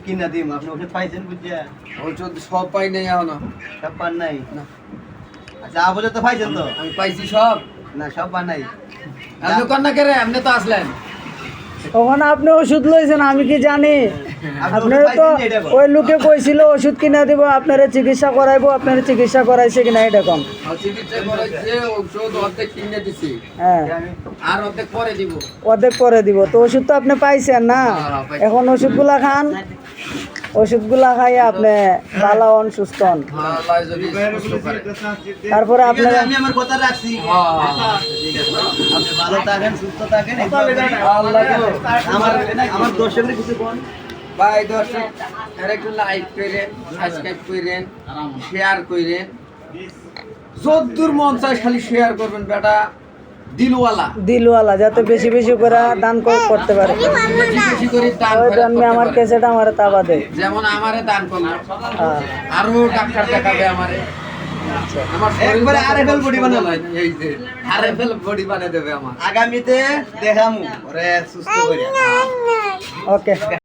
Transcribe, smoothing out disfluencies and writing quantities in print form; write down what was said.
কিনা দিম আপনি ওষুধ পাইছেন বুঝিয়া ওষুধ সব পাই নাই এখনো। সব পান নাই না। আচ্ছা আবলে তো পাইছেন তো আমি পাইছি সব। না সব পান নাই আপনি কন্যা করে আপনি তো আসলেন। ওখানে আপনি ওষুধ লইছেন আমি কি জানি? আপনি আপনার ওষুধ তো পাইছেন যে এটা বল। ওই লোকে কইছিল ওষুধ কিনা দিব আপনারা চিকিৎসা করাইবো, আপনারা চিকিৎসা করাইছে কিনা এটা কম। চিকিৎসা করাইছে, ওষুধ অর্ধেক কিনে দিছি, হ্যাঁ আর অর্ধেক পরে দিব। অর্ধেক করে দিব। তো ওষুধ তো আপনি পাইছেন না, হ্যাঁ, পাইছি। এখন ওষুধগুলা খান, ওষুধগুলা খাই আপনি ভালো হন, সুস্থ হন। আল্লাহ যদি সুস্থ করে। তারপরে ঠিক আছে, আপনারা আমি আমার কথা রাখছি হ্যাঁ। ঠিক আছে আপনি ভালো থাকেন সুস্থ থাকেন আল্লাহ তো আমার আমার দর্শকদের কিছু কোন ভাই দর্শক একটু লাইক করেন, সাবস্ক্রাইব করেন, শেয়ার করেন, যদ্দূর মন চায় খালি শেয়ার করবেন বেটা, দিলওয়ালা দিলওয়ালা যাতে বেশি বেশি করে দান করতে পারে। বেশি বেশি করে দান ওই খয়রাত জন্য করতে আমার পারে। কেসেটা আমার তাবা দে। যেমন আমারে দান করলো, হ্যাঁ। আরো ডাক্তার দেখাবে আমারে, আমার শরীর একবারে RFL body বানাবো। এই যে RFL বডি বানিয়ে দেবে আমার। আগামীতে দেখামু ওরে সুস্থ করে ওকে।